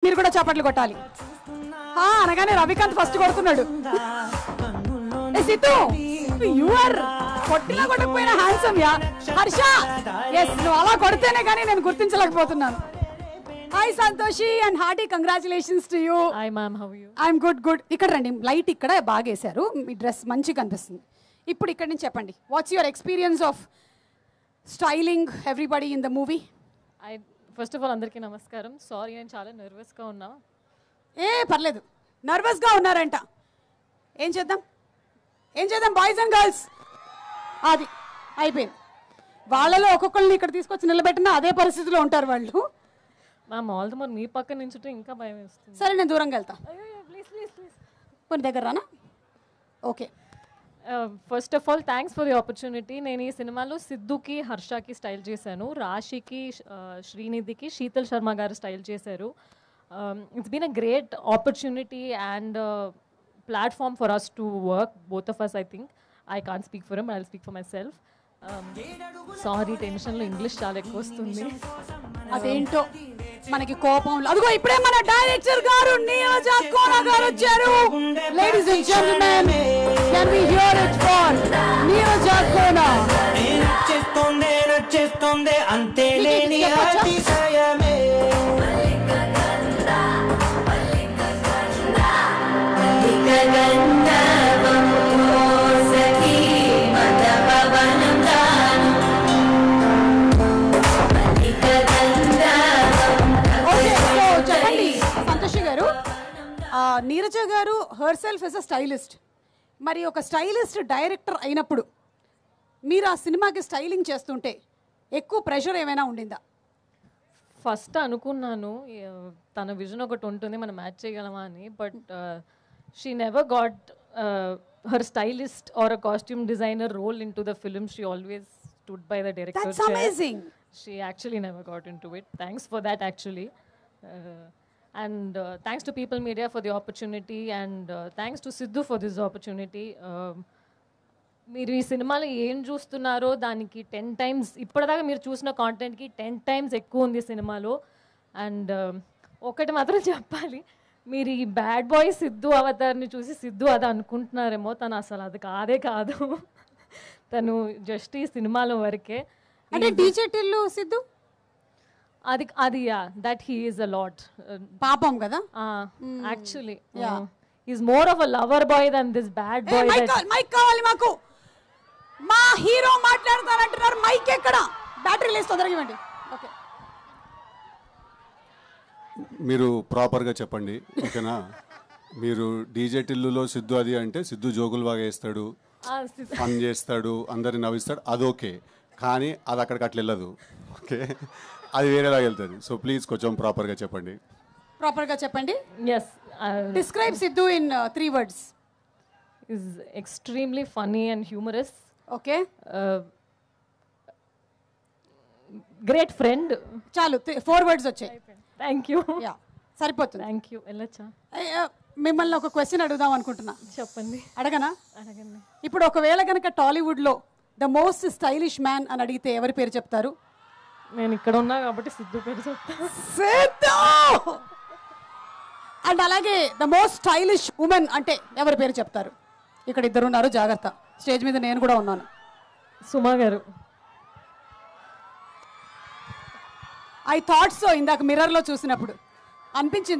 మీరు కూడా చప్పట్లు కొట్టాలి. అనగానే రవికాంత్ ఫస్ట్ కొడుతున్నాడు. సిద్ధు యు ఆర్ కొట్టినా కొట్టకపోయినా హ్యాండ్సమ్ యా. హర్ష ఎస్ నువ్వు అలా కొడితేనే కానీ నేను గుర్తించలేకపోతున్నాను. Hi Santoshi and hearty congratulations to you. Hi ma'am, how you? I'm good. ఇక్కడ రండి, లైట్ ఇక్కడ బాగా వేశారు, మీ డ్రెస్ మంచిగా కనిపిస్తుంది. ఇప్పుడు ఇక్కడ నుంచి చెప్పండి, what's your experience of styling everybody in the movie? First of all అందరికీ నమస్కారం. సారీ, నేను చాలా నర్వస్గా ఉన్నా. పర్లేదు, నర్వస్గా ఉన్నారంట. ఏం చేద్దాం బాయ్స్ అండ్ గర్ల్స్, అది అయిపోయింది. వాళ్ళలో ఒక్కొక్కరిని ఇక్కడ తీసుకొచ్చి నిలబెట్టినా అదే పరిస్థితిలో ఉంటారు వాళ్ళు. మ్యామ్ ఆల్ ద మోర్ మీ పక్కన నుంచుంటే ఇంకా భయం వేస్తుంది. సరే నేను దూరంగా వెళ్తా. ప్లీజ్ కొన్ని దగ్గర రానా? Okay. First of all thanks for the opportunity. నేను ఈ సినిమాలో సిద్ధుకి, హర్షకి స్టైల్ చేశాను. రాశికి, శ్రీనిధికి శీతల్ శర్మ గారు స్టైల్ చేశారు. It's been a great opportunity and platform for us to work, both of us. I think I can't speak for him, I will speak for myself. Sorry, టెన్షన్లో English చాలా ఎక్కువ వస్తుంది. అదేంటో మనకి కోపంలో. అదిగో ఇప్పుడే మన డైరెక్టర్ గారు నీరజ కోన గారు వచ్చారు. Ladies and gentlemen, can we hear it for Neeraja Kona. నచ్చేస్తోందే అంతే లేని అతిశయమే. నీరజ గారు herself as a stylist. మరి ఒక స్టైలిస్ట్ డైరెక్టర్ అయినప్పుడు మీరు ఆ సినిమాకి స్టైలింగ్ చేస్తుంటే ఎక్కువ ప్రెషర్ ఏమైనా ఉండిందా? ఫస్ట్ అనుకున్నాను తన విజన్ ఒకటి ఉంటుంది, మనం మ్యాచ్ చేయగలమా అని. But she never got her stylist or a costume designer role into the film. She always stood by the director. That's amazing. She actually never got into it. Thanks for that actually. And thanks to People Media for the opportunity, and thanks to Sidhu for this opportunity. మీరు ఈ సినిమాలో ఏం చూస్తున్నారో దానికి 10 times ఇప్పటిదాకా మీరు చూసిన కాంటెంట్కి 10 times ఎక్కువ ఉంది సినిమాలో. అండ్ ఒకటి మాత్రం చెప్పాలి, మీరు ఈ బ్యాడ్ బాయ్ సిద్ధు అవతార్ని చూసి సిద్ధు అది అనుకుంటున్నారేమో, తను అసలు అది కాదే కాదు. తను జస్ట్ ఈ సినిమాలో వరకే. అంటే డీజే టిల్లు సిద్ధు అది that he is a lot పాపం కదా actually. Is more of a lover boy than this bad boy. Mic కావాలి మాకు, మా హీరో మాట్లాడతారంటున్నారు. మైక్ ఎక్కడ? బ్యాటరీ లేసి తొందరగా ఇవ్వండి. ఓకే, మీరు ప్రాపర్గా చెప్పండి ఓకేనా? మీరు డీజే టిల్లులో సిద్ధు అది అంటే సిద్ధు జోగులు బాగా వేస్తాడు, ఫన్ చేస్తాడు, అందరిని నవ్విస్తాడు, అది ఓకే. కానీ అది అక్కడికి అట్లా వెళ్ళదు, ఓకే? అది వేరేలా వెళ్తుంది. సో ప్లీజ్ కొంచెం ప్రాపర్గా చెప్పండి. ప్రాపర్గా చెప్పండి. yes describe Siddhu in 3 words. is extremely funny and humorous. Okay, great friend. చాలు 4 words వచ్చాయి. Thank you. యా, సరిపోతుంది. Thank you. వెళ్ళొచ్చా? మిమ్మల్ని ఒక క్వశ్చన్ అడుగుదాం అనుకుంటున్నా. చెప్పండి. అడగనా? అడగండి. ఇప్పుడు ఒకవేళ కనుక టాలీవుడ్లో ద మోస్ట్ స్టైలిష్ మ్యాన్ అని అడిగితే ఎవరి పేరు చెప్తారు? నేను ఇక్కడ ఉన్నా కాబట్టి సిద్ధు పేరు చెప్తాను. సిద్ధు. అండ్ అలాగే ద మోస్ట్ స్టైలిష్ ఉమెన్ అంటే ఎవరి పేరు చెప్తారు? ఇక్కడ 2 ఉన్నారు, జాగ్రత్త. స్టేజ్ మీద నేను కూడా ఉన్నాను. సుమా గారు. ఐ థాట్ సో, ఇందాక మిర్రర్లో చూసినప్పుడు అనిపించింది.